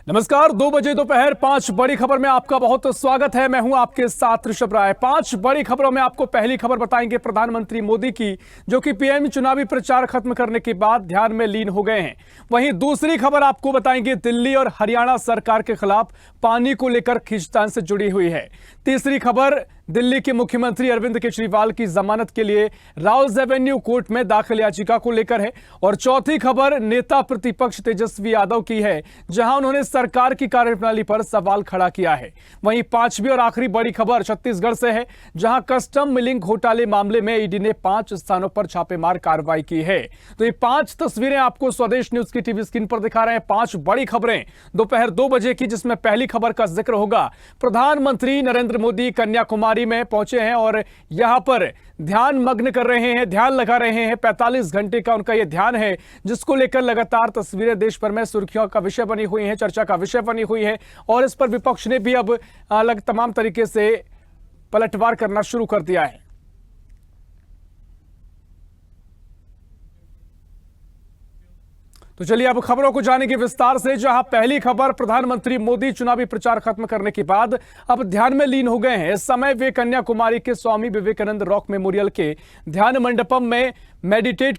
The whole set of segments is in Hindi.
नमस्कार, 2 बजे दोपहर 5 बड़ी खबर में आपका बहुत स्वागत है। मैं हूं आपके साथ ऋषभ राय। 5 बड़ी खबरों में आपको पहली खबर बताएंगे प्रधानमंत्री मोदी की, जो कि पीएम चुनावी प्रचार खत्म करने के बाद ध्यान में लीन हो गए हैं। वहीं दूसरी खबर आपको बताएंगे दिल्ली और हरियाणा सरकार के खिलाफ पानी को लेकर खींचतान से जुड़ी हुई है। तीसरी खबर दिल्ली के मुख्यमंत्री अरविंद केजरीवाल की जमानत के लिए राउज एवेन्यू कोर्ट में दाखिल याचिका को लेकर है। और चौथी खबर नेता प्रतिपक्ष तेजस्वी यादव की है, जहां उन्होंने सरकार की कार्यप्रणाली पर सवाल खड़ा किया है। वहीं पांचवी और आखिरी बड़ी खबर छत्तीसगढ़ से है, जहां कस्टम मिलिंग घोटाले मामले में ईडी ने 5 स्थानों पर छापेमार कार्रवाई की है। तो ये 5 तस्वीरें आपको स्वदेश न्यूज की टीवी स्क्रीन पर दिखा रहे हैं। 5 बड़ी खबरें दोपहर 2 बजे की, जिसमें पहली खबर का जिक्र होगा। प्रधानमंत्री नरेंद्र मोदी कन्याकुमारी में पहुंचे हैं और यहां पर ध्यान मग्न कर रहे हैं, ध्यान लगा रहे हैं। 45 घंटे का उनका यह ध्यान है, जिसको लेकर लगातार तस्वीरें देश भर में सुर्खियों का विषय बनी हुई हैं, चर्चा का विषय बनी हुई है। और इस पर विपक्ष ने भी अब अलग तमाम तरीके से पलटवार करना शुरू कर दिया है। तो चलिए अब खबरों को जानेंगे विस्तार से, जहां पहली खबर प्रधानमंत्री मोदी चुनावी प्रचार खत्म करने के बाद अब ध्यान में लीन हो गए हैं। इस समय वे कन्याकुमारी के स्वामी विवेकानंद रॉक मेमोरियल के ध्यान मंडपम में मेडिटेशन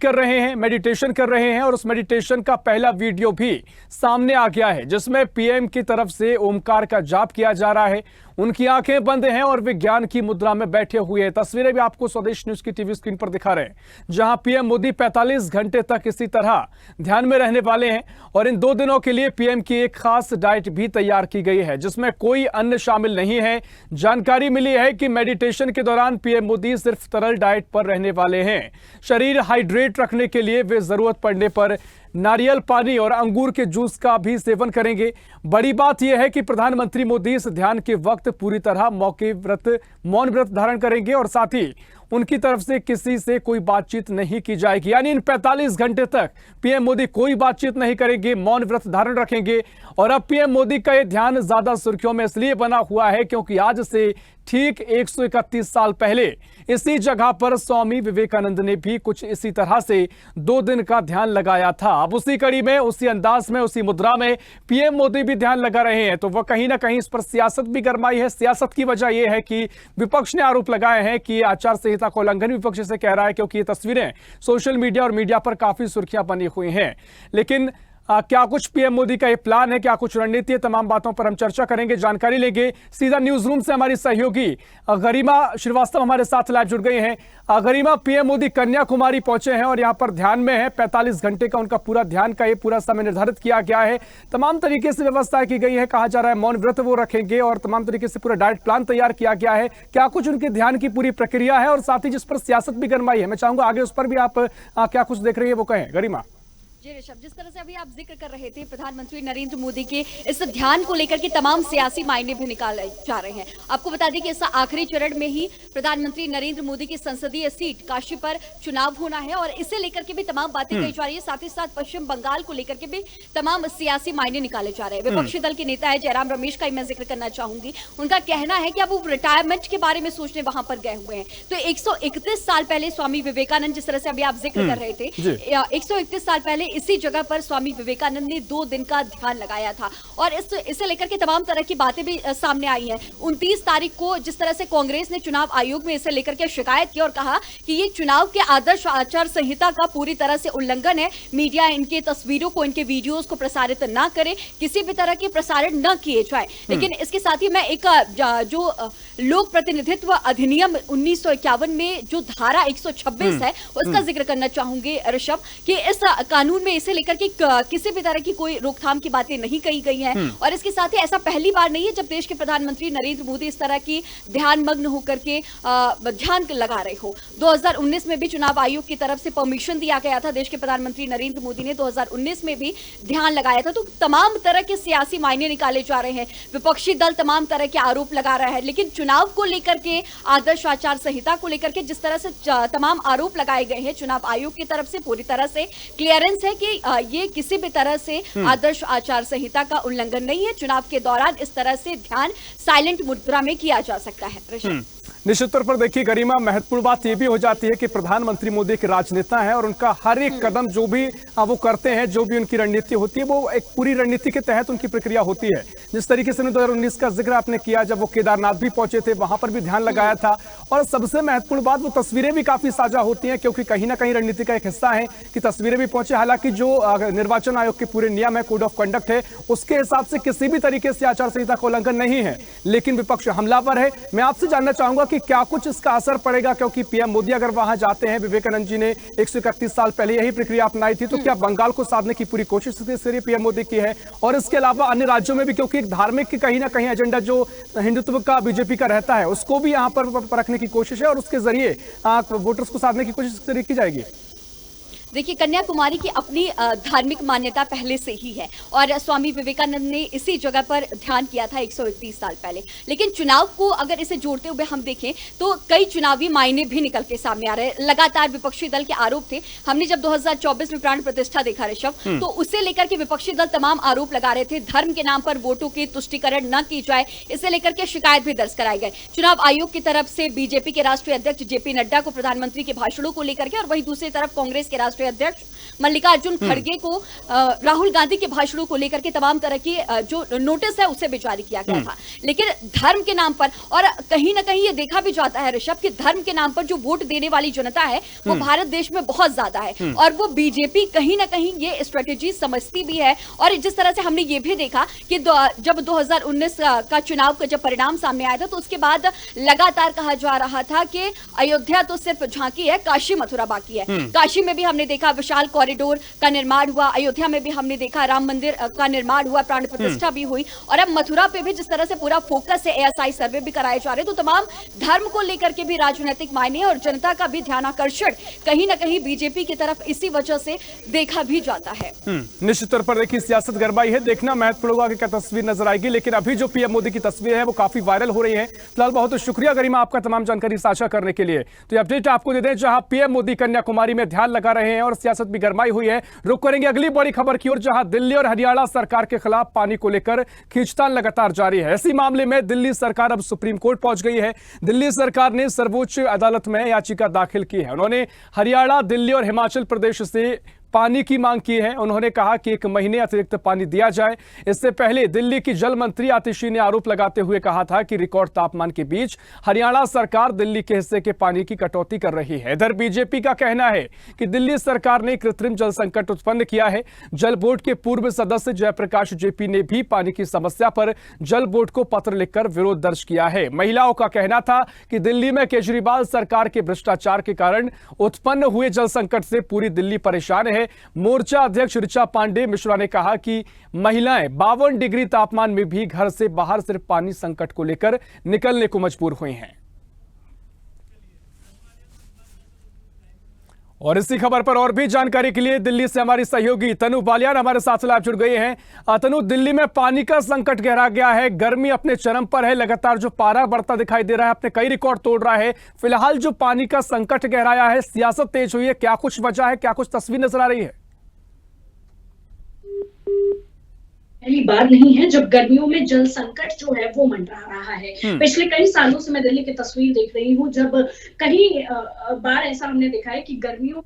कर रहे हैं। और उस मेडिटेशन का पहला वीडियो भी सामने आ गया है, जिसमें पीएम की तरफ से ओमकार का जाप किया जा रहा है। उनकी आंखें बंद हैं और वे ज्ञान की मुद्रा में बैठे हुए हैं। तस्वीरें भी आपको स्वदेश न्यूज की टीवी स्क्रीन पर दिखा रहे हैं, जहां पीएम मोदी 45 घंटे तक इसी तरह ध्यान में रहने वाले हैं। और इन 2 दिनों के लिए पीएम की एक खास डाइट भी तैयार की गई है, जिसमें कोई अन्न शामिल नहीं है। जानकारी मिली है कि मेडिटेशन के दौरान पीएम मोदी सिर्फ तरल डाइट पर रहने वाले हैं। शरीर हाइड्रेट रखने के लिए वे जरूरत पड़ने पर नारियल पानी और अंगूर के जूस का भी सेवन करेंगे। बड़ी बात यह है कि प्रधानमंत्री मोदी इस ध्यान के वक्त पूरी तरह मौन व्रत धारण करेंगे और साथ ही उनकी तरफ से किसी से कोई बातचीत नहीं की जाएगी। यानी इन 45 घंटे तक पीएम मोदी कोई बातचीत नहीं करेंगे, मौन व्रत धारण रखेंगे। और अब पीएम मोदी का यह ध्यान ज्यादा सुर्खियों में इसलिए बना हुआ है क्योंकि आज से ठीक 131 साल पहले इसी जगह पर स्वामी विवेकानंद ने भी कुछ इसी तरह से 2 दिन का ध्यान लगाया था। अब उसी कड़ी में, उसी अंदाज में, उसी मुद्रा में पीएम मोदी भी ध्यान लगा रहे हैं। तो वह कहीं ना कहीं इस पर सियासत भी गरमाई है। सियासत की वजह यह है कि विपक्ष ने आरोप लगाए हैं कि आचार संहिता का उल्लंघन विपक्ष से कह रहा है, क्योंकि ये तस्वीरें सोशल मीडिया और मीडिया पर काफी सुर्खियां बनी हुई हैं। लेकिन क्या कुछ पीएम मोदी का ये प्लान है, क्या कुछ रणनीति है, तमाम बातों पर हम चर्चा करेंगे, जानकारी लेंगे। सीधा न्यूज रूम से हमारी सहयोगी गरिमा श्रीवास्तव हमारे साथ लाइव जुड़ गई हैं। गरिमा, पीएम मोदी कन्याकुमारी पहुंचे हैं और यहां पर ध्यान में है। 45 घंटे का उनका पूरा ध्यान का ये पूरा समय निर्धारित किया गया है। तमाम तरीके से व्यवस्था की गई है, कहा जा रहा है मौन व्रत वो रखेंगे और तमाम तरीके से पूरा डाइट प्लान तैयार किया गया है। क्या कुछ उनके ध्यान की पूरी प्रक्रिया है और साथ ही जिस पर सियासत भी गरमाई है, मैं चाहूंगा आगे उस पर भी आप क्या कुछ देख रही है वो कहें। गरिमा जी ऋषभ, जिस तरह से अभी आप जिक्र कर रहे थे प्रधानमंत्री नरेंद्र मोदी के इस ध्यान को लेकर के तमाम सियासी मायने भी निकाले जा रहे हैं। आपको बता दें कि इस आखिरी चरण में ही प्रधानमंत्री नरेंद्र मोदी की संसदीय सीट काशी पर चुनाव होना है और इसे लेकर के भी तमाम बातें कही जा रही है। साथ ही साथ पश्चिम बंगाल को लेकर के भी तमाम सियासी मायने निकाले जा रहे हैं। विपक्षी दल के नेता है जयराम रमेश का मैं जिक्र करना चाहूंगी। उनका कहना है कि अब वो रिटायरमेंट के बारे में सोचने वहां पर गए हुए हैं। तो 131 साल पहले स्वामी विवेकानंद, जिस तरह से अभी आप जिक्र कर रहे थे, 131 साल पहले इसी जगह पर स्वामी विवेकानंद ने 2 दिन का ध्यान लगाया था। और इसे लेकर के तमाम तरह की बातें भी सामने आई हैं। 29 तारीख को जिस तरह से कांग्रेस ने चुनाव आयोग में इसे लेकर के शिकायत की और कहा कि ये चुनाव के आदर्श आचार संहिता का पूरी तरह से उल्लंघन है, मीडिया इनके तस्वीरों को, इनके वीडियोस को प्रसारित न करे, किसी भी तरह के प्रसारण न किए जाए। लेकिन इसके साथ ही मैं एक जो लोक प्रतिनिधित्व अधिनियम 1951 में जो धारा 126 है उसका जिक्र करना चाहूंगी ऋषभ, कि इस कानून में इसे लेकर के किसी भी तरह की कोई रोकथाम की बातें नहीं कही गई हैं। और इसके साथ ही ऐसा पहली बार नहीं है जब देश के प्रधानमंत्री नरेंद्र मोदी इस तरह की ध्यान मग्न होकर के ध्यान लगा रहे हो। 2019 में भी चुनाव आयोग की तरफ से परमिशन दिया गया था। देश के प्रधानमंत्री नरेंद्र मोदी ने 2019 में भी ध्यान लगाया था। तो तमाम तरह के सियासी मायने निकाले जा रहे हैं। विपक्षी दल तमाम तरह के आरोप लगा रहा है, लेकिन चुनाव को लेकर के, आदर्श आचार संहिता को लेकर के जिस तरह से तमाम आरोप लगाए गए हैं, चुनाव आयोग की तरफ से पूरी तरह से क्लियरेंस है कि ये किसी भी तरह से आदर्श आचार संहिता का उल्लंघन नहीं है। चुनाव के दौरान इस तरह से ध्यान साइलेंट मुद्रा में किया जा सकता है। निश्चित तौर पर देखिए गरिमा, महत्वपूर्ण बात यह भी हो जाती है कि प्रधानमंत्री मोदी एक राजनेता है और उनका हर एक कदम जो भी वो करते हैं, जो भी उनकी रणनीति होती है, वो एक पूरी रणनीति के तहत उनकी प्रक्रिया होती है। जिस तरीके से 2019 का जिक्र आपने किया, जब वो केदारनाथ भी पहुंचे थे, वहां पर भी ध्यान लगाया था। और सबसे महत्वपूर्ण बात, वो तस्वीरें भी काफी साझा होती हैं, क्योंकि कहीं ना कहीं रणनीति का एक हिस्सा है कि तस्वीरें भी पहुंचे। हालांकि जो निर्वाचन आयोग के पूरे नियम है, कोड ऑफ कंडक्ट है, उसके हिसाब से किसी भी तरीके से आचार संहिता का उल्लंघन नहीं है, लेकिन विपक्ष हमलावर है। मैं आपसे जानना चाहूंगा कि क्या कुछ इसका असर पड़ेगा, क्योंकि पीएम मोदी अगर वहां जाते हैं, विवेकानंद जी ने 131 साल पहले यही प्रक्रिया अपनाई थी, तो क्या बंगाल को साधने की पूरी कोशिश पीएम मोदी की है? और इसके अलावा अन्य राज्यों में भी, क्योंकि एक धार्मिक कहीं ना कहीं एजेंडा जो हिंदुत्व का बीजेपी का रहता है, उसको भी यहां पर परखने की कोशिश है और उसके जरिए वोटर्स को साधने की कोशिश की जाएगी। देखिए, कन्याकुमारी की अपनी धार्मिक मान्यता पहले से ही है और स्वामी विवेकानंद ने इसी जगह पर ध्यान किया था 131 साल पहले। लेकिन चुनाव को अगर इसे जोड़ते हुए हम देखें तो कई चुनावी मायने भी निकल के सामने आ रहे हैं। लगातार विपक्षी दल के आरोप थे। हमने जब 2024 में प्राण प्रतिष्ठा देखा ऋषभ, तो उसे लेकर के विपक्षी दल तमाम आरोप लगा रहे थे। धर्म के नाम पर वोटों की तुष्टिकरण न की जाए, इसे लेकर के शिकायत भी दर्ज कराई गई। चुनाव आयोग की तरफ से बीजेपी के राष्ट्रीय अध्यक्ष जेपी नड्डा को प्रधानमंत्री के भाषणों को लेकर के, और वहीं दूसरी तरफ कांग्रेस के अध्यक्ष मल्लिकार्जुन खड़गे को राहुल गांधी के भाषणों को लेकर के तमाम तरह की जो नोटिस है उसे भी जारी किया गया था। लेकिन धर्म के नाम पर, और कहीं ना कहीं ये देखा भी जाता है ऋषभ कि धर्म के नाम पर जो वोट देने वाली जनता है वो भारत देश में बहुत ज्यादा है, और वो बीजेपी कहीं ना कहीं ये स्ट्रेटेजी समझती भी है। और जिस तरह से हमने ये भी देखा कि जब 2019 का चुनाव का जब परिणाम सामने आया था, तो उसके बाद लगातार कहा जा रहा था कि अयोध्या तो सिर्फ झांकी है, काशी मथुरा बाकी है। काशी में भी हमने देखा विशाल कॉरिडोर का निर्माण हुआ, अयोध्या में भी हमने देखा राम मंदिर का निर्माण हुआ, प्राण प्रतिष्ठा भी हुई, और अब मथुरा पे भी जिस तरह से पूरा फोकस है, एएसआई सर्वे भी कराए जा रहे हैं। तो तमाम धर्म को लेकर के भी राजनीतिक मायने और जनता का भी ध्यान आकर्षण कहीं ना कहीं बीजेपी की तरफ इसी वजह से देखा भी जाता है। निश्चित तौर पर देखिए, सियासत गरमाई है, देखना महत्वपूर्ण होगा कि क्या तस्वीर नजर आएगी। लेकिन अभी जो पीएम मोदी की तस्वीर है वो काफी वायरल हो रही है। फिलहाल बहुत शुक्रिया गरिमा आपका तमाम जानकारी साझा करने के लिए। तो ये अपडेट आपको दे दें, जहां पीएम मोदी कन्याकुमारी में ध्यान लगा रहे हैं और सियासत भी गरमाई हुई है। रुक करेंगे अगली बड़ी खबर की ओर, जहां दिल्ली और हरियाणा सरकार के खिलाफ पानी को लेकर खींचतान लगातार जारी है। इसी मामले में दिल्ली सरकार अब सुप्रीम कोर्ट पहुंच गई है। दिल्ली सरकार ने सर्वोच्च अदालत में याचिका दाखिल की है। उन्होंने हरियाणा, दिल्ली और हिमाचल प्रदेश से पानी की मांग की है। उन्होंने कहा कि 1 महीने अतिरिक्त पानी दिया जाए। इससे पहले दिल्ली की जल मंत्री आतिशी ने आरोप लगाते हुए कहा था कि रिकॉर्ड तापमान के बीच हरियाणा सरकार दिल्ली के हिस्से के पानी की कटौती कर रही है। इधर बीजेपी का कहना है कि दिल्ली सरकार ने कृत्रिम जल संकट उत्पन्न किया है। जल बोर्ड के पूर्व सदस्य जयप्रकाश जेपी ने भी पानी की समस्या पर जल बोर्ड को पत्र लिखकर विरोध दर्ज किया है। महिलाओं का कहना था कि दिल्ली में केजरीवाल सरकार के भ्रष्टाचार के कारण उत्पन्न हुए जल संकट से पूरी दिल्ली परेशान है। मोर्चा अध्यक्ष ऋचा पांडे मिश्रा ने कहा कि महिलाएं 52 डिग्री तापमान में भी घर से बाहर सिर्फ पानी संकट को लेकर निकलने को मजबूर हुई हैं। और इसी खबर पर और भी जानकारी के लिए दिल्ली से हमारी सहयोगी तनु बालियान हमारे साथ लाइव जुड़ गई हैं। तनु, दिल्ली में पानी का संकट गहरा गया है, गर्मी अपने चरम पर है, लगातार जो पारा बढ़ता दिखाई दे रहा है, अपने कई रिकॉर्ड तोड़ रहा है। फिलहाल जो पानी का संकट गहराया है, सियासत तेज हुई है, क्या कुछ वजह है, क्या कुछ तस्वीर नजर आ रही है? पहली बार नहीं है जब गर्मियों में जल संकट जो है वो मंडरा रहा है। पिछले कई सालों से मैं दिल्ली की तस्वीर देख रही हूँ, जब कहीं बार ऐसा हमने देखा है कि गर्मियों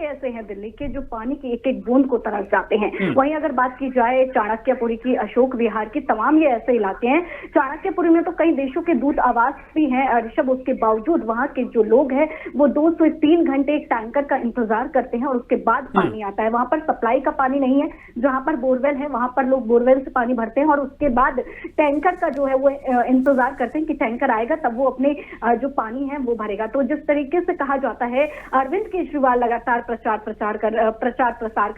ऐसे हैं दिल्ली के जो पानी की एक एक बूंद को तरस जाते हैं। वहीं अगर बात की जाए चाणक्यपुरी की, अशोक विहार की, तमाम ये ऐसे इलाके हैं। चाणक्यपुरी में तो कई देशों के दूत आवास भी हैं ऋषभ, उसके बावजूद वहां के जो लोग हैं वो 2 से 3 घंटे एक टैंकर का इंतजार करते हैं और उसके बाद पानी आता है। वहां पर सप्लाई का पानी नहीं है, जहां पर बोरवेल है वहां पर लोग बोरवेल से पानी भरते हैं और उसके बाद टैंकर का जो है वो इंतजार करते हैं कि टैंकर आएगा तब वो अपने जो पानी है वो भरेगा। तो जिस तरीके से कहा जाता है, अरविंद केजरीवाल लगातार प्रचार प्रसार कर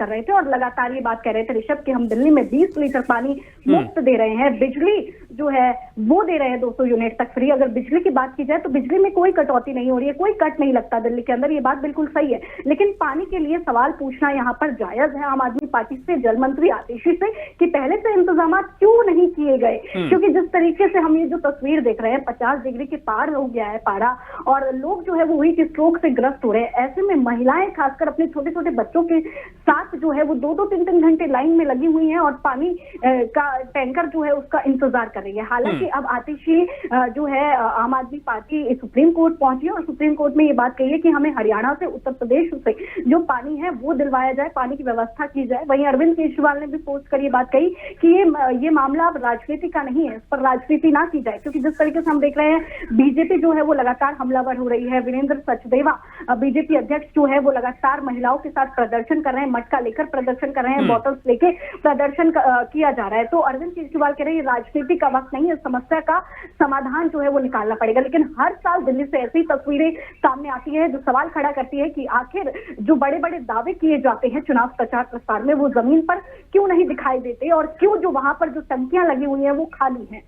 रहे थे और लगातार ये बात कह रहे थे ऋषभ कि हम दिल्ली में 20 लीटर पानी मुफ्त दे रहे हैं, बिजली जो है वो दे रहे हैं 200 यूनिट तक फ्री। अगर बिजली की बात की जाए तो बिजली में कोई कटौती नहीं हो रही है, कोई कट नहीं लगता दिल्ली के अंदर, ये बात बिल्कुल सही है। लेकिन पानी के लिए सवाल पूछना यहाँ पर जायज है आम आदमी पार्टी से, जल मंत्री आतिशी से, कि पहले से इंतजाम क्यों नहीं किए गए। क्योंकि जिस तरीके से हम ये जो तस्वीर देख रहे हैं, 50 डिग्री के पार हो गया है पारा और लोग जो है वो हीट स्ट्रोक से ग्रस्त हो रहे हैं। ऐसे में महिलाएं खास खासकर अपने छोटे छोटे बच्चों के साथ जो है वो 2-3 घंटे लाइन में लगी हुई हैं और पानी का टैंकर जो है उसका इंतजार कर रही है। हालांकि अब आतिशी जो है आम आदमी पार्टी सुप्रीम कोर्ट पहुंची है और सुप्रीम कोर्ट में ये बात कही है कि हमें हरियाणा से, उत्तर प्रदेश से जो पानी है वो दिलवाया जाए, पानी की व्यवस्था की जाए। वहीं अरविंद केजरीवाल ने भी पोस्ट कर ये बात कही कि ये मामला अब राजनीति का नहीं है, इस पर राजनीति ना की जाए, क्योंकि जिस तरीके से हम देख रहे हैं बीजेपी जो है वो लगातार हमलावर हो रही है। वीरेंद्र सचदेवा बीजेपी अध्यक्ष जो है वो लगातार महिलाओं के साथ प्रदर्शन कर रहे हैं, मटका लेकर प्रदर्शन कर रहे हैं, बॉटल्स लेके प्रदर्शन किया जा रहा है। तो अरविंद केजरीवाल कह रहे हैं राजनीति का वक्त नहीं है, समस्या का समाधान जो है वो निकालना पड़ेगा। लेकिन हर साल दिल्ली से ऐसी तस्वीरें सामने आती है जो सवाल खड़ा करती है कि आखिर जो बड़े बड़े दावे किए जाते हैं चुनाव प्रचार प्रसार में वो जमीन पर क्यों नहीं दिखाई देते और क्यों जो वहां पर जो टंकियां लगी हुई हैं वो खाली हैं।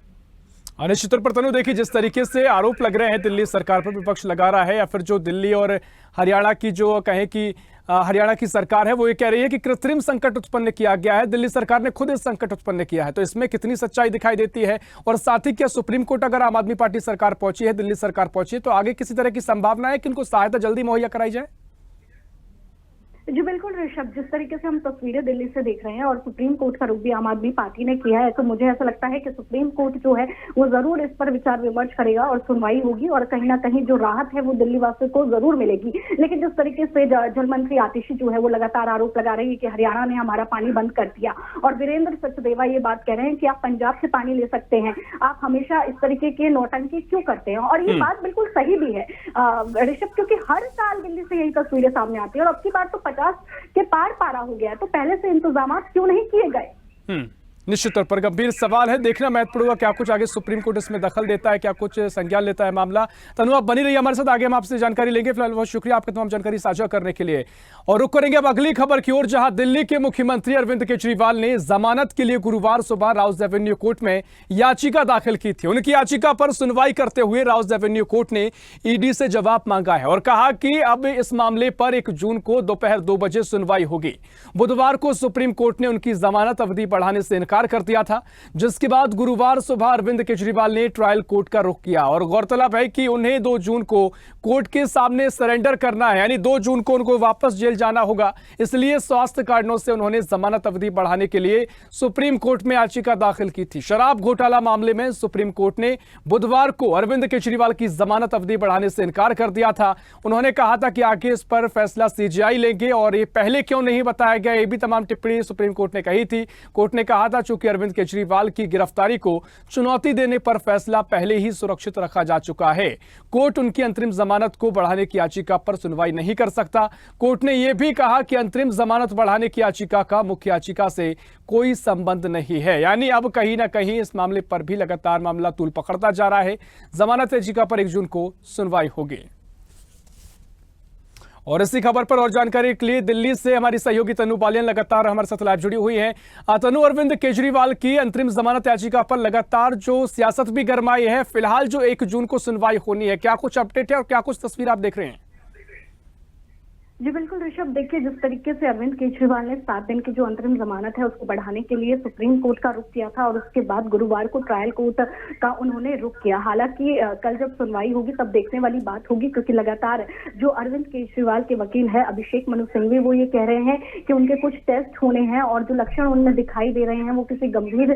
निश्चित तौर पर तनु देखिए, जिस तरीके से आरोप लग रहे हैं दिल्ली सरकार पर, विपक्ष लगा रहा है, या फिर जो दिल्ली और हरियाणा की जो कहें कि हरियाणा की सरकार है वो ये कह रही है कि कृत्रिम संकट उत्पन्न किया गया है, दिल्ली सरकार ने खुद इस संकट उत्पन्न किया है। तो इसमें कितनी सच्चाई दिखाई देती है? और साथ ही क्या सुप्रीम कोर्ट अगर आम आदमी पार्टी सरकार पहुंची है, दिल्ली सरकार पहुंची है, तो आगे किसी तरह की संभावना है कि इनको सहायता जल्दी मुहैया कराई जाए? जी बिल्कुल ऋषभ, जिस तरीके से हम तस्वीरें दिल्ली से देख रहे हैं और सुप्रीम कोर्ट का रुख भी आम आदमी पार्टी ने किया है, तो मुझे ऐसा लगता है कि सुप्रीम कोर्ट जो है वो जरूर इस पर विचार विमर्श करेगा और सुनवाई होगी और कहीं ना कहीं जो राहत है वो दिल्ली वासियों को जरूर मिलेगी। लेकिन जिस तरीके से जल मंत्री आतिशी जो है वो लगातार आरोप लगा रही है कि हरियाणा ने हमारा पानी बंद कर दिया, और वीरेंद्र सचदेवा ये बात कह रहे हैं कि आप पंजाब से पानी ले सकते हैं, आप हमेशा इस तरीके के नौटंकी क्यों करते हैं? और ये बात बिल्कुल सही भी है ऋषभ, क्योंकि हर साल दिल्ली से यही तस्वीरें सामने आती है और अब की बार तो 50 के पार पारा हो गया, तो पहले से इंतजाम क्यों नहीं किए गए? निश्चित तौर पर गंभीर सवाल है, देखना महत्वपूर्ण होगा क्या कुछ आगे सुप्रीम कोर्ट इसमें दखल देता है, क्या कुछ संज्ञान लेता है मामला। तनु आप बनी रही हमारे साथ, आगे हम आपसे जानकारी लेंगे। फिलहाल बहुत शुक्रिया आपका तमाम जानकारी साझा करने के लिए। और रुक करेंगे अब अगली खबर की ओर, जहां दिल्ली के मुख्यमंत्री अरविंद केजरीवाल ने जमानत के लिए गुरुवार सुबह राउज एवेन्यू कोर्ट में याचिका दाखिल की थी। उनकी याचिका पर सुनवाई करते हुए राउज एवेन्यू कोर्ट ने ईडी से जवाब मांगा है और कहा कि अब इस मामले पर 1 जून को दोपहर 2 बजे सुनवाई होगी। बुधवार को सुप्रीम कोर्ट ने उनकी जमानत अवधि बढ़ाने से इनकार कर दिया था, जिसके बाद गुरुवार सुबह अरविंद केजरीवाल ने ट्रायल कोर्ट का रुख किया। और गौरतलब है कि उन्हें 2 जून को कोर्ट के सामने सरेंडर करना है, यानी 2 जून को उनको वापस जेल जाना होगा। इसलिए स्वास्थ्य कारणों से उन्होंने जमानत अवधि बढ़ाने के लिए सुप्रीम कोर्ट में याचिका दाखिल की थी। शराब घोटाला मामले में सुप्रीम कोर्ट ने बुधवार को अरविंद केजरीवाल की जमानत अवधि बढ़ाने से इनकार कर दिया था। उन्होंने कहा था कि आगे इस पर फैसला सीजीआई लेंगे और ये पहले क्यों नहीं बताया गया, ये भी तमाम टिप्पणी सुप्रीम कोर्ट ने कही थी। कोर्ट ने कहा था चूंकि अरविंद केजरीवाल की गिरफ्तारी को चुनौती देने पर फैसला पहले ही सुरक्षित रखा जा चुका है, कोर्ट उनकी अंतरिम जमानत को बढ़ाने की याचिका पर सुनवाई नहीं कर सकता। कोर्ट ने यह भी कहा कि अंतरिम जमानत बढ़ाने की याचिका का मुख्य याचिका से कोई संबंध नहीं है, यानी अब कहीं ना कहीं इस मामले पर भी लगातार मामला तूल पकड़ता जा रहा है। जमानत याचिका पर 1 जून को सुनवाई होगी। और इसी खबर पर और जानकारी के लिए दिल्ली से हमारी सहयोगी तनु बालियन लगातार हमारे साथ लाइव जुड़ी हुई है। तनु, अरविंद केजरीवाल की अंतरिम जमानत याचिका पर लगातार जो सियासत भी गरमाई है, फिलहाल जो 1 जून को सुनवाई होनी है, क्या कुछ अपडेट है और क्या कुछ तस्वीर आप देख रहे हैं? जी बिल्कुल ऋषभ, देखिए जिस तरीके से अरविंद केजरीवाल ने 7 दिन की जो अंतरिम जमानत है उसको बढ़ाने के लिए सुप्रीम कोर्ट का रुख किया था और उसके बाद गुरुवार को ट्रायल कोर्ट का उन्होंने रुख किया। हालांकि कल जब सुनवाई होगी तब देखने वाली बात होगी, क्योंकि लगातार जो अरविंद केजरीवाल के वकील है अभिषेक मनु सिंघवी वो ये कह रहे हैं कि उनके कुछ टेस्ट होने हैं और जो लक्षण उनमें दिखाई दे रहे हैं वो किसी गंभीर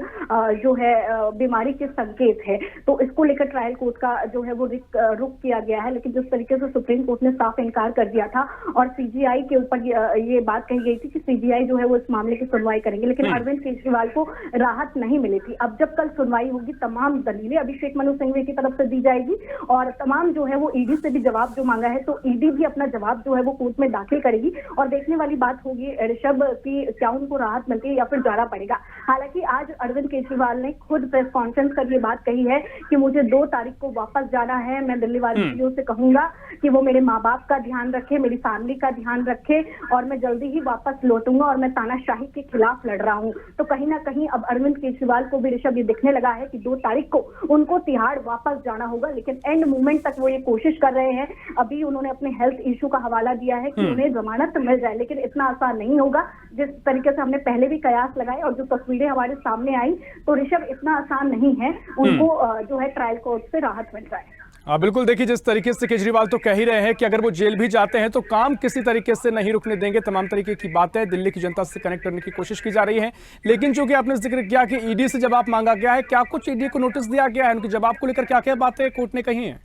जो है बीमारी के संकेत है। तो इसको लेकर ट्रायल कोर्ट का जो है वो रुख किया गया है। लेकिन जिस तरीके से सुप्रीम कोर्ट ने साफ इनकार कर दिया था और सीजीआई के ऊपर ये बात कही गई थी कि सीजीआई जो है वो इस मामले की सुनवाई करेंगे, लेकिन अरविंद केजरीवाल को राहत नहीं मिली थी। अब जब कल सुनवाई होगी तमाम दलीलें अभिषेक मनु सिंघवी की तरफ से दी जाएगी और तमाम जो है वो ईडी से भी जवाब जो मांगा है तो ईडी भी अपना जवाब जो है वो कोर्ट में दाखिल करेगी और देखने वाली बात होगी ऋषभ की क्या उनको राहत मिलती है या फिर जाना पड़ेगा। हालांकि आज अरविंद केजरीवाल ने खुद प्रेस कॉन्फ्रेंस कर ये बात कही है कि मुझे 2 तारीख को वापस जाना है। मैं दिल्ली वासियों से कहूंगा कि वो मेरे माँ बाप का ध्यान रखे, मेरी फैमिली का ध्यान रखे और मैं जल्दी ही वापस लौटूंगा और मैं तानाशाही के खिलाफ लड़ रहा हूं। तो कहीं ना कहीं अब अरविंद केजरीवाल को भी ऋषभ ये दिखने लगा है कि 2 तारीख को उनको तिहाड़ वापस जाना होगा, लेकिन एंड मोमेंट तक वो ये कोशिश कर रहे हैं। अभी उन्होंने अपने हेल्थ इशू का हवाला दिया है कि उन्हें जमानत मिल जाए, लेकिन इतना आसान नहीं होगा। जिस तरीके से हमने पहले भी कयास लगाए और जो तस्वीरें हमारे सामने आई तो ऋषभ इतना आसान नहीं है उनको जो है ट्रायल कोर्ट से राहत मिल जाए। बिल्कुल। देखिए, जिस तरीके से केजरीवाल तो कह ही रहे हैं कि अगर वो जेल भी जाते हैं तो काम किसी तरीके से नहीं रुकने देंगे। तमाम तरीके की बातें दिल्ली की जनता से कनेक्ट करने की कोशिश की जा रही है। लेकिन चूंकि आपने जिक्र किया कि ईडी से जवाब मांगा गया है, क्या कुछ ईडी को नोटिस दिया गया है? उनके जवाब को लेकर क्या क्या बातें कोर्ट ने कही हैं?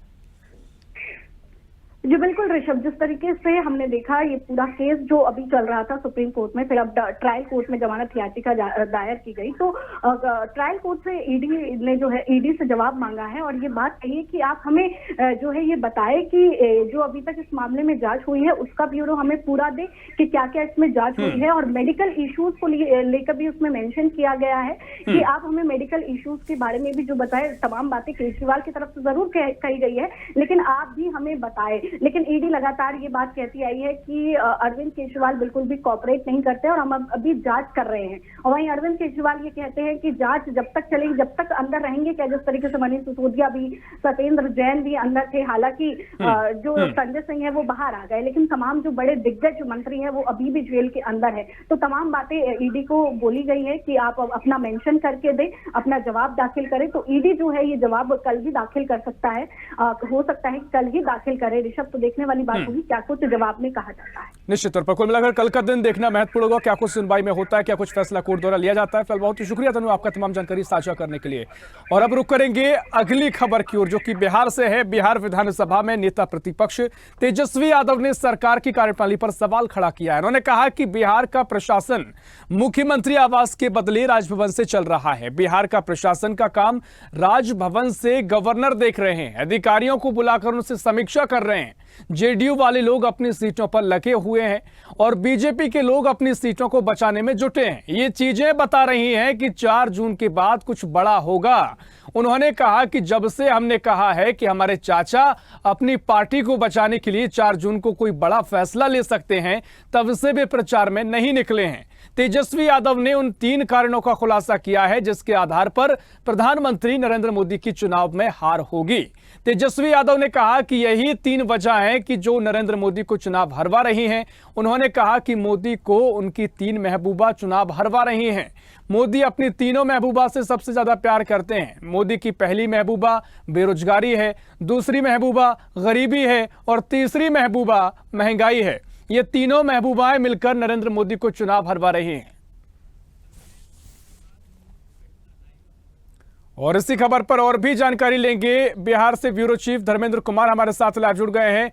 जी बिल्कुल ऋषभ, जिस तरीके से हमने देखा ये पूरा केस जो अभी चल रहा था सुप्रीम कोर्ट में, फिर अब ट्रायल कोर्ट में जमानत याचिका दायर की गई, तो ट्रायल कोर्ट से ईडी ने जो है ईडी से जवाब मांगा है और ये बात कही है कि आप हमें जो है ये बताएं कि जो अभी तक इस मामले में जांच हुई है उसका ब्यूरो हमें पूरा दे कि क्या क्या इसमें जांच हुई है। और मेडिकल इश्यूज को लेकर भी उसमें मेंशन किया गया है कि आप हमें मेडिकल इश्यूज के बारे में भी जो बताए, तमाम बातें केजरीवाल की तरफ से जरूर कही गई है लेकिन आप भी हमें बताएं। लेकिन ईडी लगातार ये बात कहती आई है कि अरविंद केजरीवाल बिल्कुल भी कॉपरेट नहीं करते और हम अभी जांच कर रहे हैं। और वहीं अरविंद केजरीवाल ये कहते हैं कि जांच जब तक चलेगी, जब तक अंदर रहेंगे, क्या जिस तरीके से मनीष सिसोदिया भी, सत्येंद्र जैन भी अंदर थे, हालांकि जो संजय सिंह है वो बाहर आ गए, लेकिन तमाम जो बड़े दिग्गज मंत्री हैं वो अभी भी जेल के अंदर है। तो तमाम बातें ईडी को बोली गई है कि आप अपना मेंशन करके दें, अपना जवाब दाखिल करें। तो ईडी जो है ये जवाब कल भी दाखिल कर सकता है, हो सकता है कल ही दाखिल करे ऋषभ। तो देखने वाली बात होगी क्या कुछ जवाब में कहा जाता है। निश्चित तौर पर कुल मिलाकर कल का दिन देखना महत्वपूर्ण होगा, क्या कुछ सुनवाई में होता है, क्या कुछ फैसला कोर्ट द्वारा लिया जाता है। फिलहाल बहुत ही शुक्रिया तनु आपका तमाम जानकारी साझा करने के लिए। और अब रुक करेंगे अगली खबर की ओर, जो कि बिहार से है। बिहार विधानसभा में नेता प्रतिपक्ष तेजस्वी यादव ने सरकार की कार्यप्रणाली पर सवाल खड़ा किया है। उन्होंने कहा कि बिहार का प्रशासन मुख्यमंत्री आवास के बदले राजभवन से चल रहा है। बिहार का प्रशासन का काम राजभवन से गवर्नर देख रहे हैं, अधिकारियों को बुलाकर उनसे समीक्षा कर रहे हैं। जेडीयू वाले लोग अपनी सीटों पर लगे हुए हैं और बीजेपी के लोग अपनी सीटों को बचाने में जुटे हैं। ये चीजें बता रही हैं कि 4 जून के बाद कुछ बड़ा होगा। उन्होंने कहा कि जब से हमने कहा है कि हमारे चाचा अपनी पार्टी को बचाने के लिए 4 जून को कोई बड़ा फैसला ले सकते हैं, तब से वे प्रचार में नहीं निकले हैं। तेजस्वी यादव ने उन 3 कारणों का खुलासा किया है जिसके आधार पर प्रधानमंत्री नरेंद्र मोदी की चुनाव में हार होगी। तेजस्वी यादव ने कहा कि यही 3 वजह हैं कि जो नरेंद्र मोदी को चुनाव हरवा रही हैं। उन्होंने कहा कि मोदी को उनकी 3 महबूबा चुनाव हरवा रही हैं। मोदी अपनी तीनों महबूबा से सबसे ज्यादा प्यार करते हैं। मोदी की पहली महबूबा बेरोजगारी है, दूसरी महबूबा गरीबी है और तीसरी महबूबा महंगाई है। ये तीनों महबूबाएं मिलकर नरेंद्र मोदी को चुनाव हरवा रही हैं। और इसी खबर पर और भी जानकारी लेंगे। बिहार से ब्यूरो चीफ धर्मेंद्र कुमार हमारे साथ लाइव जुड़ गए हैं।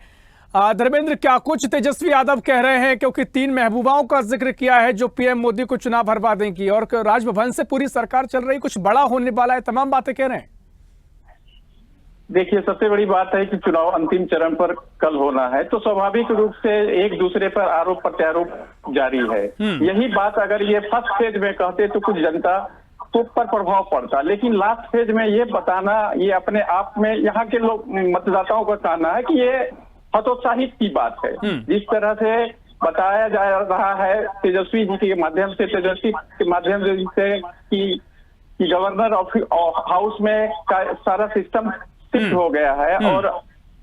धर्मेंद्र, क्या कुछ तेजस्वी यादव कह रहे हैं, क्योंकि 3 महबूबाओं का जिक्र किया है जो पीएम मोदी को चुनाव हरवा देंगी और राजभवन से पूरी सरकार चल रही, कुछ बड़ा होने वाला है, तमाम बातें कह रहे हैं। देखिए, सबसे बड़ी बात है कि चुनाव अंतिम चरण पर कल होना है, तो स्वाभाविक रूप से एक दूसरे पर आरोप प्रत्यारोप जारी है। यही बात अगर ये फर्स्ट फेज में कहते तो कुछ जनता तो पर प्रभाव पड़ता, लेकिन लास्ट फेज में ये बताना, ये अपने आप में यहाँ के लोग मतदाताओं का कहना है कि ये हतोत्साहित की बात है। जिस तरह से बताया जा रहा है तेजस्वी जी के माध्यम से, तेजस्वी के माध्यम से कि गवर्नर हाउस में सारा सिस्टम शिफ्ट हो गया है और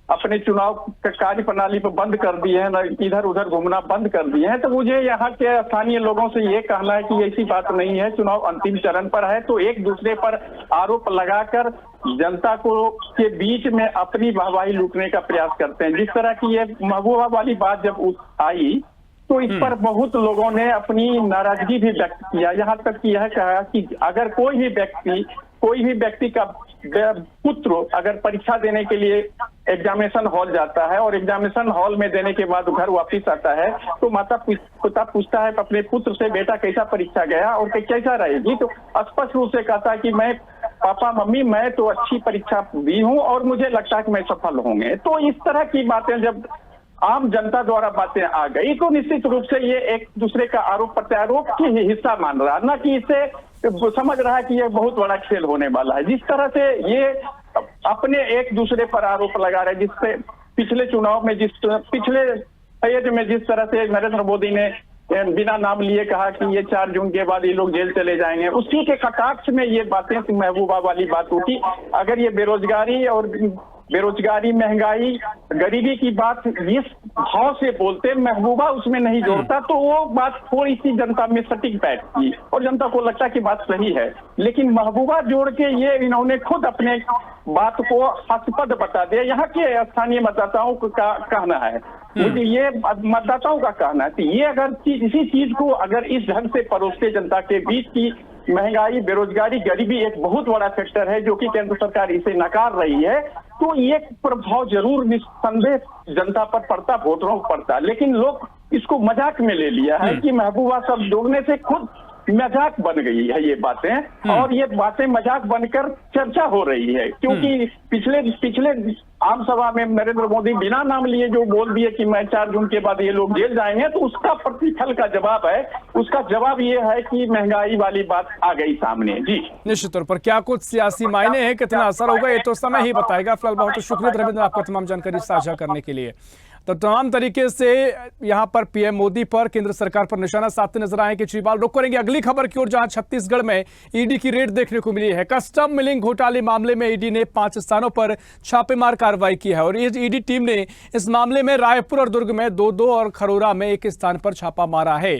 अपने चुनाव कार्य प्रणाली पर बंद कर दिए हैं, इधर उधर घूमना बंद कर दिए हैं। तो मुझे यहाँ के स्थानीय लोगों से ये कहना है कि ऐसी बात नहीं है। चुनाव अंतिम चरण पर है तो एक दूसरे पर आरोप लगाकर जनता को के बीच में अपनी वाहवाही लूटने का प्रयास करते हैं। जिस तरह की ये महबूबा वाली बात जब आई तो इस पर बहुत लोगों ने अपनी नाराजगी भी व्यक्त किया। यहाँ तक कि यह कहा कि अगर कोई भी व्यक्ति का पुत्र अगर परीक्षा देने के लिए एग्जामिनेशन हॉल जाता है और एग्जामिनेशन हॉल में देने के बाद घर वापस आता है तो माता पिता पूछता है अपने पुत्र से, बेटा कैसा परीक्षा गया और कैसा रहेगी, तो स्पष्ट रूप से कहता है कि मैं पापा मम्मी मैं तो अच्छी परीक्षा दी हूँ और मुझे लगता है कि मैं सफल होंगे। तो इस तरह की बातें जब आम जनता द्वारा बातें आ गई तो निश्चित रूप से ये एक दूसरे का आरोप प्रत्यारोप की हिस्सा मान रहा, न कि इसे समझ रहा है कि ये बहुत बड़ा खेल होने वाला है। जिस तरह से ये अपने एक दूसरे पर आरोप लगा रहे, जिससे पिछले चुनाव में पिछले फेज में जिस तरह से नरेंद्र मोदी ने बिना नाम लिए कहा कि ये 4 जून के बाद ये लोग जेल चले जाएंगे, उसी के कटाक्ष में ये बातें महबूबा वाली बात उठी। अगर ये बेरोजगारी और बेरोजगारी, महंगाई, गरीबी की बात जिस भाव से बोलते महबूबा उसमें नहीं जोड़ता, तो वो बात थोड़ी सी जनता में सटीक बैठती और जनता को लगता कि बात सही है। लेकिन महबूबा जोड़ के ये इन्होंने खुद अपने बात को हास्यास्पद बता दिया। यहाँ के स्थानीय मतदाताओं का कहना है, मुझे ये मतदाताओं का कहना है कि ये अगर इसी चीज को अगर इस ढंग से परोसते जनता के बीच की महंगाई, बेरोजगारी, गरीबी एक बहुत बड़ा फैक्टर है जो कि केंद्र सरकार इसे नकार रही है, तो ये प्रभाव जरूर निस्संदेह जनता पर पड़ता, वोटरों पर पड़ता। लेकिन लोग इसको मजाक में ले लिया है कि महबूबा सब जोड़ने से खुद मजाक बन गई है ये बातें, और ये बातें मजाक बनकर चर्चा हो रही है। क्योंकि पिछले आम सभा में नरेंद्र मोदी बिना नाम लिए जो बोल दिए कि मैं 4 जून के बाद ये लोग जेल जाएंगे, तो उसका प्रतिफल का जवाब है, उसका जवाब ये है कि महंगाई वाली बात आ गई सामने। जी निश्चित तौर पर क्या कुछ सियासी मायने हैं, कितना असर होगा, ये तो समय ही बताएगा। फिलहाल बहुत शुक्रिया रविंद्र आपका तमाम जानकारी साझा करने के लिए। तो तमाम तरीके से यहां पर पीएम मोदी पर, केंद्र सरकार पर निशाना साधते नजर आए केजरीवाल। रुक करेंगे अगली खबर की ओर, जहां छत्तीसगढ़ में ईडी की रेड देखने को मिली है। कस्टम मिलिंग घोटाले मामले में ईडी ने 5 स्थानों पर छापेमार कार्रवाई की है और ईडी टीम ने इस मामले में रायपुर और दुर्ग में 2 और खरोरा में 1 स्थान पर छापा मारा है।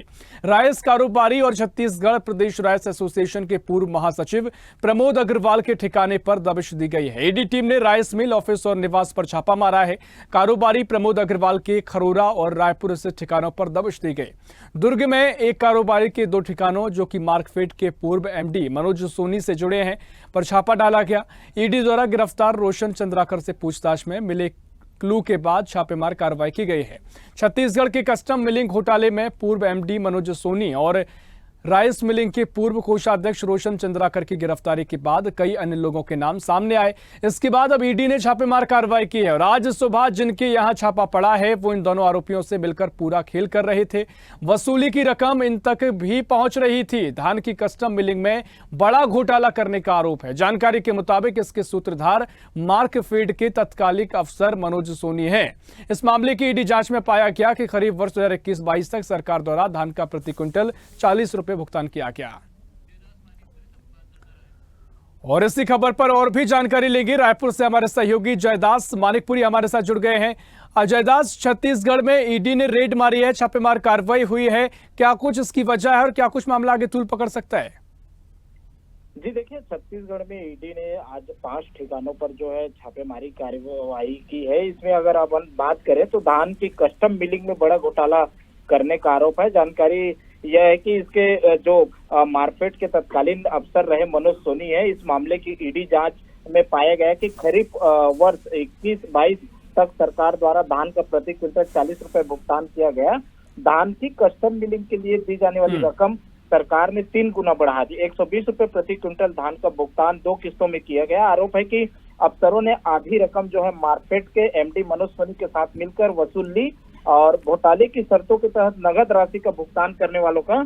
राइस कारोबारी और छत्तीसगढ़ प्रदेश राइस एसोसिएशन के पूर्व महासचिव प्रमोद अग्रवाल के ठिकाने पर दबिश दी गई है। ईडी टीम ने राइस मिल, ऑफिस और निवास पर छापा मारा है। कारोबारी प्रमोद अग्रवाल के खरोरा और रायपुर स्थित ठिकानों पर दबिश दी गई। दुर्ग में एक कारोबारी के 2 ठिकानों जो कि मार्कफेड के पूर्व एमडी मनोज सोनी से जुड़े हैं पर छापा डाला गया। ईडी द्वारा गिरफ्तार रोशन चंद्राकर से पूछताछ में मिले क्लू के बाद छापेमार कार्रवाई की गई है। छत्तीसगढ़ के कस्टम मिलिंग घोटाले में पूर्व एमडी मनोज सोनी और राइस मिलिंग के पूर्व कोषाध्यक्ष रोशन चंद्राकर की गिरफ्तारी के बाद कई अन्य लोगों के नाम सामने आए। इसके बाद अब ईडी ने छापेमार कार्रवाई की है और आज सुबह जिनके यहां छापा पड़ा है वो इन दोनों आरोपियों से मिलकर पूरा खेल कर रहे थे। वसूली की रकम इन तक भी पहुंच रही थी। धान की कस्टम मिलिंग में बड़ा घोटाला करने का आरोप है। जानकारी के मुताबिक इसके सूत्रधार मार्कफेड के तत्कालिक अफसर मनोज सोनी है। इस मामले की ईडी जांच में पाया गया कि करीब वर्ष 2021-22 तक सरकार द्वारा धान का प्रति क्विंटल 40 रुपए भुगतान किया गया। और इसी खबर पर और भी जानकारी लेंगे। रायपुर से हमारे सहयोगी जयदास मानिकपुरी हमारे साथ जुड़ गए हैं। जयदास, छत्तीसगढ़ में ईडी ने रेड मारी है, छापेमार कार्रवाई हुई है, क्या कुछ इसकी वजह है और क्या कुछ मामला आगे तूल पकड़ सकता है? जी देखिए, छत्तीसगढ़ में ईडी ने आज 5 ठिकानों पर जो है छापेमारी कार्रवाई की है। इसमें अगर अपन बात करें तो धान की कस्टम मिलिंग में बड़ा घोटाला करने का आरोप है। जानकारी यह है कि इसके जो मार्केट के तत्कालीन अफसर रहे मनोज सोनी है, इस मामले की ईडी जांच में पाया गया कि खरीफ वर्ष 21-22 तक सरकार द्वारा धान का प्रति क्विंटल 40 रुपए भुगतान किया गया। धान की कस्टम मिलिंग के लिए दी जाने वाली रकम सरकार ने 3 गुना बढ़ा दी। 120 रुपए प्रति क्विंटल धान का भुगतान 2 किस्तों में किया गया। आरोप है कि अफसरों ने आधी रकम जो है मार्केट के एमडी मनोज सोनी के साथ मिलकर वसूल ली और घोटाले की शर्तों के तहत नगद राशि का भुगतान करने वालों का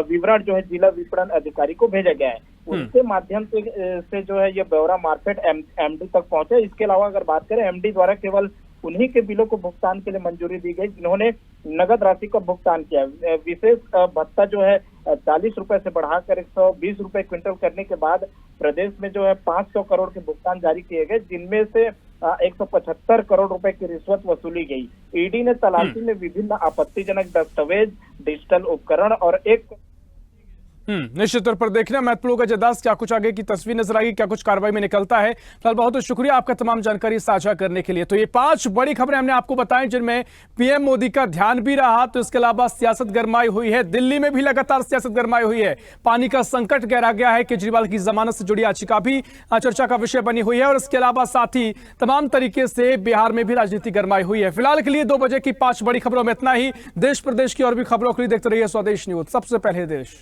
विवरण जो है जिला विपणन अधिकारी को भेजा गया है। उसके माध्यम से जो है ये ब्यौरा मार्केट एमडी तक पहुंचे। इसके अलावा अगर बात करें, एमडी द्वारा केवल उन्हीं के बिलों को भुगतान के लिए मंजूरी दी गई जिन्होंने नगद राशि का भुगतान किया। विशेष भत्ता जो है 40 रुपए से बढ़ाकर 120 रुपए क्विंटल करने के बाद प्रदेश में जो है 500 करोड़ के भुगतान जारी किए गए, जिनमें से 175 करोड़ रुपए की रिश्वत वसूली गई। ईडी ने तलाशी में विभिन्न आपत्तिजनक दस्तावेज, डिजिटल उपकरण और एक निश्चित तौर पर देखना महत्वपूर्ण होगा। जयदास, क्या कुछ आगे की तस्वीर नजर आएगी, क्या कुछ कार्रवाई में निकलता है? फिलहाल बहुत शुक्रिया आपका तमाम जानकारी साझा करने के लिए। तो ये 5 बड़ी खबरें हमने आपको बताई जिनमें पीएम मोदी का ध्यान भी रहा, तो इसके अलावा सियासत गरमाई हुई है। दिल्ली में भी लगातार सियासत गरमाई हुई है। पानी का संकट गहरा गया है। केजरीवाल की जमानत से जुड़ी याचिका भी चर्चा का विषय बनी हुई है और इसके अलावा साथ ही तमाम तरीके से बिहार में भी राजनीति गरमाई हुई है। फिलहाल के लिए 2 बजे की 5 बड़ी खबरों में इतना ही। देश प्रदेश की और भी खबरों के लिए देखते रहिए स्वदेश न्यूज, सबसे पहले देश।